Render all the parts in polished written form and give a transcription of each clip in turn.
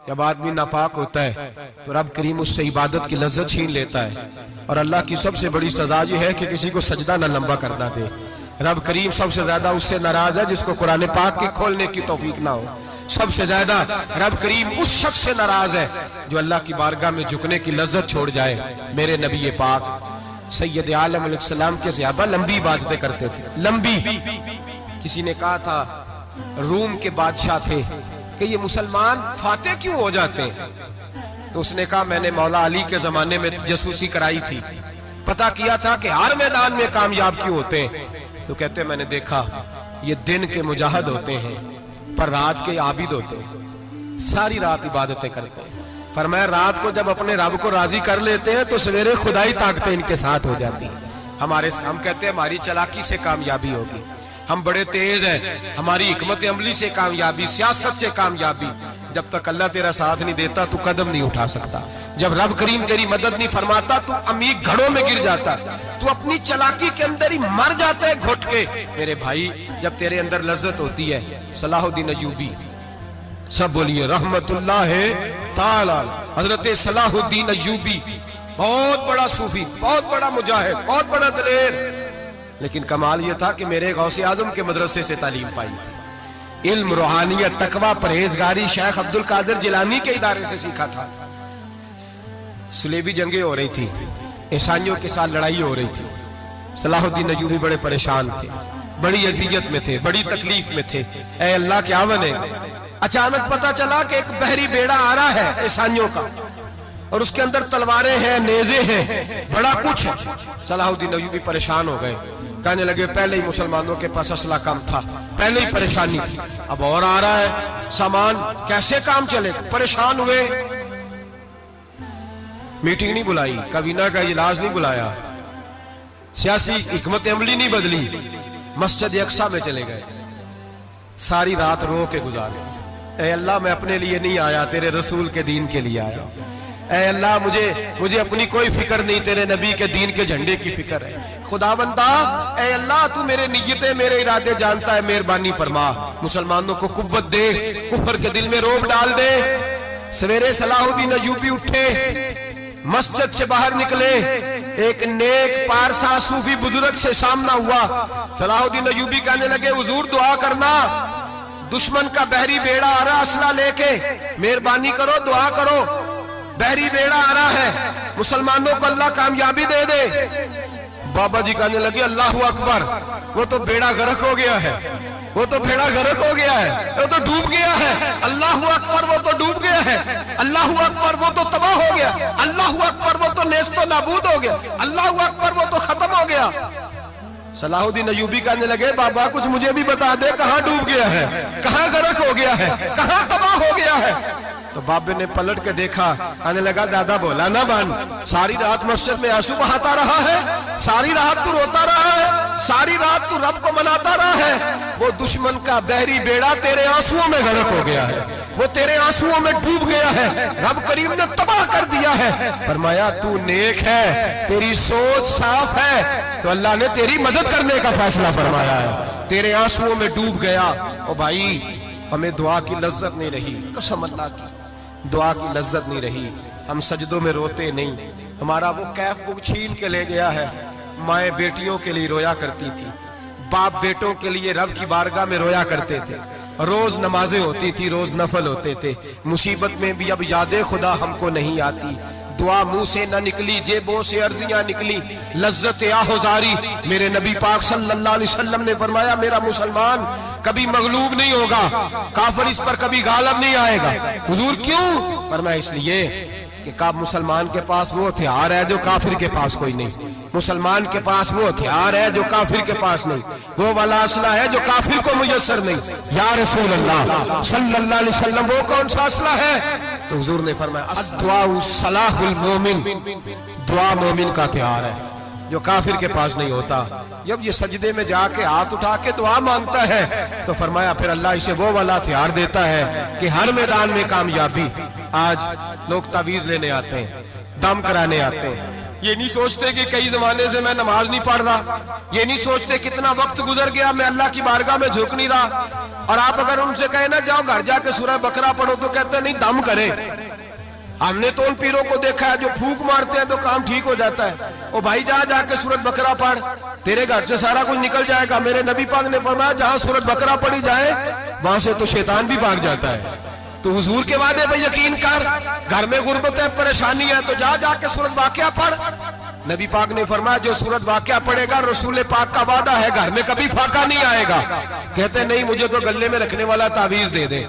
जब आदमी नापाक होता है तो रब करीम उससे इबादत की लज्जत छीन लेता है। और अल्लाह की सबसे बड़ी सजा यह है कि किसी को सजदा न लंबा करना दे। रब करीम सबसे ज्यादा उससे नाराज है जिसको कुरान पाक के खोलने की तौफीक ना हो। सबसे ज्यादा रब करीम उस शख्स से नाराज है जो अल्लाह की बारगाह में झुकने की लज्जत छोड़ जाए। मेरे नबी पाक सैयद आलम अलैहिस्सलाम के सहाबा लंबी इबादतें करते थे, लंबी। किसी ने कहा था रूम के बादशाह थे कि ये मुसलमान फातेह क्यों हो जाते हैं? तो उसने कहा मैंने मौला अली के जमाने में जासूसी कराई थी, पता किया था कि हर मैदान में कामयाब क्यों होते हैं। तो कहते मैंने देखा ये दिन के मुजाहिद होते हैं पर रात के आबिद होते हैं, सारी रात इबादतें करते हैं। फरमाया रात को जब अपने रब को राजी कर लेते हैं तो सवेरे खुदाई ताकतें इनके साथ हो जाती हैं। हम कहते हैं हमारी चालाकी से कामयाबी होगी, हम बड़े तेज हैं, हमारी हिकमत अमली से कामयाबी, सियासत से कामयाबी। जब तक अल्लाह तेरा साथ नहीं देता तू कदम नहीं उठा सकता। जब रब करीम तेरी मदद नहीं फरमाता तू अमीर घड़ों में गिर जाता, तू अपनी चालाकी के अंदर ही मर जाता है घुट के। मेरे भाई जब तेरे अंदर लज्जत होती है, सलाहुद्दीन अय्यूबी, सब बोलिए रहमतुल्लाह ताला, हजरत सलाहुद्दीन अय्यूबी बहुत बड़ा सूफी, बहुत बड़ा मुजाहिद, बहुत बड़ा दलेर। लेकिन कमाल यह था कि मेरे गौसे आजम के मदरसे से तालीम पाई थी। इल्म, रूहानियत, तकवा, परहेजगारी शेख अब्दुल कादिर जिलानी के इदारे से सीखा था। सलेबी जंगें हो रही थी, ईसाइयों के साथ लड़ाई हो रही थी। सलाहुद्दीन अय्यूबी बड़े परेशान थे, बड़ी अजियत में थे, बड़ी तकलीफ में थे। ऐ अल्लाह क्या बने। अचानक पता चला कि एक बहरी बेड़ा आ रहा है ईसाइयों का और उसके अंदर तलवारें हैं, नेज़े हैं, बड़ा कुछ है। सलाहुद्दीन अय्यूबी परेशान हो गए, कहने लगे पहले ही मुसलमानों के पास असला कम था, पहले ही परेशानी थी, अब और आ रहा है सामान, कैसे काम चले। परेशान हुए, मीटिंग नहीं बुलाई, काबीना का इजलास नहीं बुलाया, सियासी हिकमत अमली नहीं बदली, मस्जिद अक्सा में चले गए, सारी रात रो के गुजारे। ऐ अल्लाह मैं अपने लिए नहीं आया, तेरे रसूल के दीन के लिए आया। ऐ अल्लाह मुझे अपनी कोई फिक्र नहीं, तेरे नबी के दीन के झंडे की फिक्र है। खुदाबंदा ऐ अल्लाह तू मेरे नियतें, मेरे इरादे जानता है, मेहरबानी फरमा, मुसलमानों को कुव्वत दे, कुफर के दिल में रोब डाल दे। सवेरे सलाहुद्दीन अय्यूबी उठे, मस्जिद से बाहर निकले, एक नेक पारसा सूफी बुजुर्ग से सामना हुआ। सलाहुद्दीन अय्यूबी कहने लगे हुजूर दुआ करना, दुश्मन का बहरी बेड़ा आ रहा असला लेके, मेहरबानी करो, दुआ करो, बहरी बेड़ा आ रहा है, मुसलमानों को अल्लाह कामयाबी दे दे। बाबा जी कहने लगे अल्लाहु अकबर, वो तो बेड़ा गर्क हो गया है, वो तो बेड़ा गर्क हो गया है, वो तो डूब गया है। अल्लाहु अकबर, वो तो डूब गया है। अल्लाहु अकबर, वो तो तबाह हो गया। अल्लाहु अकबर, वो तो नेस्तो नाबूद हो गया। अल्लाहु अकबर, वो तो खत्म हो गया। सलाहुद्दीन अय्यूबी कहने लगे बाबा कुछ मुझे भी बता दे, कहाँ डूब गया है, कहाँ गर्क हो गया है, कहाँ तबाह हो गया है। तो बाबे ने पलट के देखा, कहने लगा दादा बोला ना बन, सारी रात मस्जिद में आंसू बहाता रहा है, सारी रात तू रोता रहा है, सारी रात तू रब को मनाता रहा है। वो दुश्मन का बहरी बेड़ा तेरे आंसुओं में गर्क हो गया है, वो तेरे आंसुओं में डूब गया है, रब करीम ने तबाह कर दिया है। फरमाया तू नेक है, तेरी सोच साफ है, तो अल्लाह ने तेरी मदद करने का फैसला फरमाया है। तेरे आंसुओं में डूब गया। ओ भाई हमें दुआ की लज्जत नहीं रही, कसम अल्लाह की दुआ की लज्जत नहीं रही। हम सजदों में रोते नहीं, हमारा वो कैफ बुक छीन के ले गया है। माएँ बेटियों के लिए रोया करती थी, बाप बेटों के लिए रब की बारगाह में रोया करते थे। रोज नमाजें होती थी, रोज नफल होते थे। मुसीबत में भी अब याद खुदा हमको नहीं आती, दुआ मुंह से न निकली, जेबों से अर्जियां निकली, लज्जत आहुजारी। मेरे नबी पाक सल्लल्लाहु अलैहि वसल्लम ने फरमाया मेरा मुसलमान कभी मगलूब नहीं होगा, काफिर इस पर कभी गालिब नहीं आएगा। हुजूर क्यों? फरमाया इसलिए कि काब मुसलमान के पास वो हथियार है जो काफिर के पास कोई नहीं, मुसलमान के पास वो हथियार है जो काफिर के पास नहीं, वो वाला असला है जो काफिर को मुयस्सर नहीं। या रसूल अल्लाह सल्लल्लाहु अलैहि वसल्लम वो कौन सा असला है? तो हुजूर ने फरमाया अद्दुआ सलाहुल मोमिन, दुआ मोमिन का हथियार है जो काफिर के पास नहीं होता। जब ये सजदे में जाके हाथ उठा के दुआ मांगता है तो फरमाया फिर अल्लाह इसे वो वाला हथियार देता है कि हर मैदान में कामयाबी। आज लोग तावीज लेने आते हैं, दम कराने आते हैं, ये नहीं सोचते कि कई जमाने से मैं नमाज नहीं पढ़ रहा, ये नहीं सोचते कितना वक्त गुजर गया मैं अल्लाह की बारगाह में झुक नहीं रहा। और आप अगर उनसे कहे ना जाओ घर जाके सूरह बकरा पढ़ो तो कहते नहीं दम करे। हमने तो उन पीरों को देखा है जो फूंक मारते हैं तो काम ठीक हो जाता है। ओ भाई जा जाके सूरत बकरा पढ़, तेरे घर से सारा कुछ निकल जाएगा। मेरे नबी पाक ने फरमाया जहां सूरत बकरा पढ़ी जाए वहां से तो शैतान भी भाग जाता है। तो हुजूर के वादे पे यकीन कर। घर में गुर्बत है, परेशानी है तो जा जाके सूरत वाक़िया पढ़। नबी पाक ने फरमाया जो सूरत वाक़िया पढ़ेगा रसूल पाक का वादा है घर में कभी फाका नहीं आएगा। कहते नहीं मुझे तो गले में रखने वाला तावीज दे दे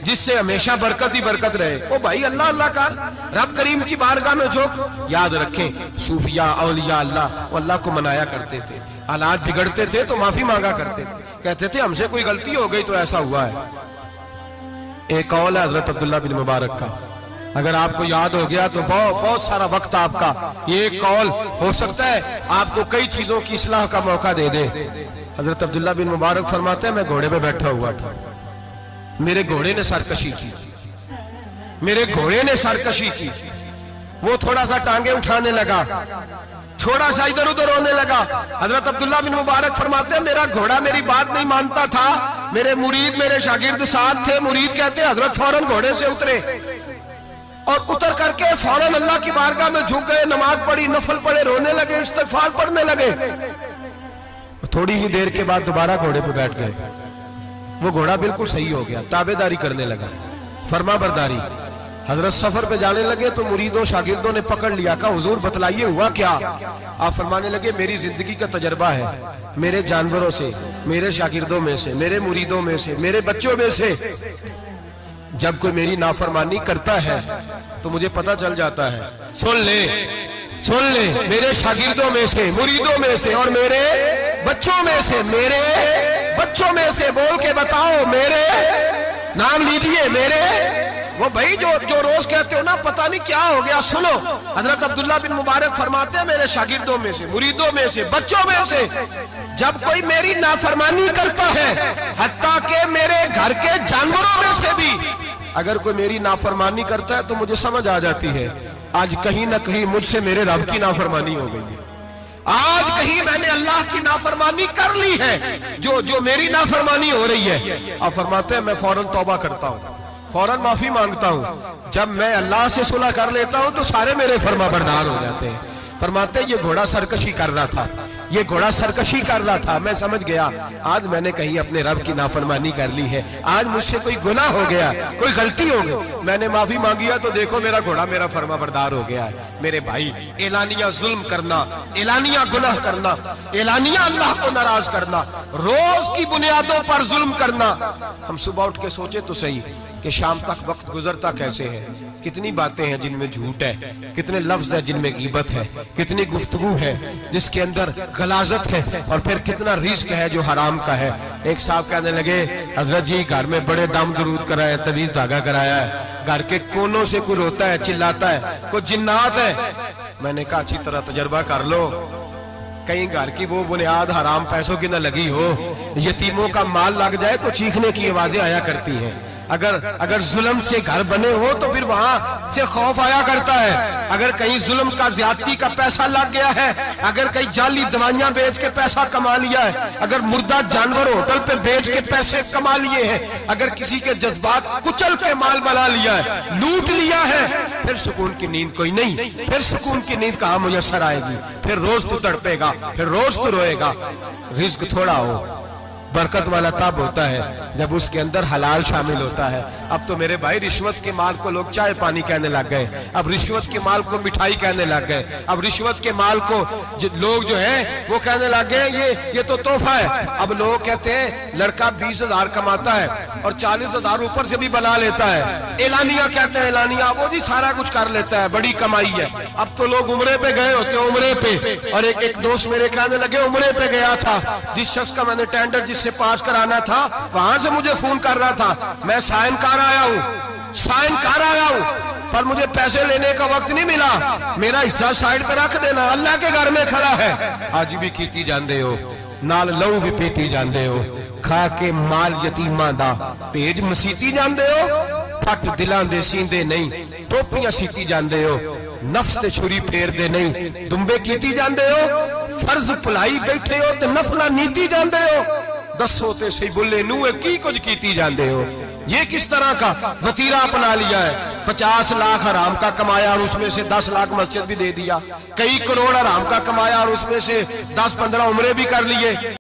जिससे हमेशा बरकत ही बरकत रहे। ओ भाई अल्लाह अल्लाह का रब करीम की बारगाह में झोंक। याद रखें सूफिया औलिया अल्लाह को मनाया करते थे, हालात बिगड़ते थे तो माफी मांगा करते थे, कहते थे हमसे कोई गलती हो गई तो ऐसा हुआ है। एक कौल है हजरत अब्दुल्ला बिन मुबारक का, अगर आपको याद हो गया तो बहुत सारा वक्त आपका ये कौल हो सकता है आपको कई चीजों की इस्लाह का मौका दे दे। हजरत अब्दुल्ला बिन मुबारक फरमाते हैं मैं घोड़े पे बैठा हुआ था, मेरे घोड़े ने सरकशी की, मेरे घोड़े ने सरकशी की। वो थोड़ा सा टांगे उठाने लगा, थोड़ा सा इधर उधर होने लगा। हजरत अब्दुल्ला बिन मुबारक फरमाते हैं मेरा घोड़ा मेरी बात नहीं मानता था, मेरे मुरीद मेरे शागिर्द साथ थे। मुरीद कहते हैं हजरत फौरन घोड़े से उतरे और उतर करके फौरन अल्लाह की बारगाह में झुक गए, नमाज पढ़ी, नफल पढ़े, रोने लगे, इस्तिग़फ़ार पढ़ने लगे। थोड़ी ही देर के बाद दोबारा घोड़े पे बैठ गए। वो घोड़ा बिल्कुल सही हो गया, ताबेदारी करने लगा, फर्मा बरदारी। हजरत सफर पे जाने लगे तो मुरीदों शागिर्दों ने पकड़ लिया, कहा हुजूर बतलाइए हुआ क्या। आप फरमाने लगे मेरी जिंदगी का तजर्बा है, मेरे जानवरों से, मेरे शागिर्दों में से, मेरे मुरीदों में से, मेरे बच्चों में से जब कोई मेरी नाफरमानी करता है तो मुझे पता चल जाता है। सुन ले सुन ले, मेरे शागिर्दों में से, मुरीदों में से और मेरे बच्चों में से, मेरे बच्चों में से बोल के बताओ, मेरे नाम लीजिए मेरे। वो भाई जो रोज कहते हो ना पता नहीं क्या हो गया, सुनो। हजरत अब्दुल्ला बिन मुबारक फरमाते हैं मेरे शागिर्दों में से, मुरीदों में से, बच्चों में से जब कोई मेरी नाफरमानी करता है, हत्ता के मेरे घर के जानवरों में से भी अगर कोई मेरी नाफरमानी करता है तो मुझे समझ आ जाती है आज कहीं ना कहीं मुझसे मेरे रब की नाफरमानी हो गई है, आज कहीं मैंने अल्लाह की नाफरमानी कर ली है, जो मेरी नाफरमानी हो रही है। आप फरमाते हैं मैं फौरन तौबा करता हूँ, फौरन माफी मांगता हूँ। जब मैं अल्लाह से सुलह कर लेता हूँ तो सारे मेरे फरमाबरदार हो जाते हैं। फरमाते ये घोड़ा सरकशी कर रहा था, ये घोड़ा सरकशी कर रहा था, मैं समझ गया आज मैंने कहीं अपने रब की नाफरमानी कर ली है, आज मुझसे कोई गुनाह हो गया, कोई गलती हो गई, मैंने माफी मांगी है तो देखो मेरा घोड़ा मेरा फरमाबरदार हो गया है। मेरे भाई एलानिया जुल्म करना, एलानिया गुनाह करना, एलानिया अल्लाह को नाराज करना, रोज की बुनियादों पर जुल्म करना। हम सुबह उठ के सोचे तो सही कि शाम तक वक्त गुजरता कैसे है, कितनी बातें हैं जिनमें झूठ है, कितने लफ्ज है जिनमें गीबत है, कितनी गुफ्तगू है जिसके अंदर गलाजत है, और फिर कितना रिस्क है जो हराम का है। एक साहब कहने लगे हजरत जी घर में बड़े दाम दरूद कराया, तवीज धागा कराया है, घर के कोनों से कोई रोता है, चिल्लाता है, कोई जिन्नात है। मैंने कहा अच्छी तरह तजर्बा कर लो, कहीं घर की वो बुनियाद हराम पैसों की न लगी हो, यतीमों का माल लग जाए तो चीखने की आवाजें आया करती हैं। अगर जुल्म से घर बने हो तो फिर वहां से खौफ आया करता है। अगर कहीं जुल्म का ज्यादती का पैसा लग गया है, अगर कहीं जाली दवाइयां बेच के पैसा कमा लिया है, अगर मुर्दा जानवर होटल पे बेच के पैसे कमा लिए हैं, अगर किसी के जज्बात कुचल के माल बना लिया है, लूट लिया है, फिर सुकून की नींद कोई नहीं, फिर सुकून की नींद कहां मुयस्सर आएगी। फिर रोज तू तड़पेगा, फिर रोज तू रोएगा। रिज्क थोड़ा हो, बरकत वाला तब होता है जब उसके अंदर हलाल शामिल होता है। अब तो मेरे भाई रिश्वत के माल को लोग चाय पानी कहने लग गए, अब रिश्वत के माल को मिठाई कहने लग गए, अब रिश्वत के माल को लोग जो है वो कहने लग गए ये तो तोहफा है। अब लोग कहते हैं लड़का 20,000 कमाता है और 40,000 ऊपर से भी बना लेता है, एलानिया कहते हैं, एलानिया वो जी सारा कुछ कर लेता है, बड़ी कमाई है। अब तो लोग उम्रे पे गए होते, उम्रे पे, और एक दोस्त मेरे कहने लगे उम्रे पे गया था, जिस शख्स का मैंने टेंडर जिससे पास कराना था वहां से मुझे फोन कर रहा था, मैं साइन कार आया हूँ, साइन कार आया हूँ, पर मुझे पैसे लेने का वक्त नहीं मिला, मेरा हिस्सा साइड पे रख देना, अल्लाह के घर में खड़ा है। आज भी कीती जाते हो, नाल लहू भी पीती जाते हो, खा के माल यतीमां दा भेज मसीती जाते हो, फट दिलां दे सींदे नहीं, टोपियां सीती जाते हो। नफ्स ते छुरी फेर दे नहीं दुंबे कीती जांदे हो फर्ज भुलाई बैठे हो ते नफला नीति जांदे हो दसो ते सही बुल्ले नूहे की कुछ कीती जांदे हो ये किस तरह का वतीरा अपना लिया है 50 लाख हराम का कमाया और उसमें से 10 लाख मस्जिद भी दे दिया कई करोड़ हराम का कमाया और उसमें से 10-15 उम्रे भी कर लिए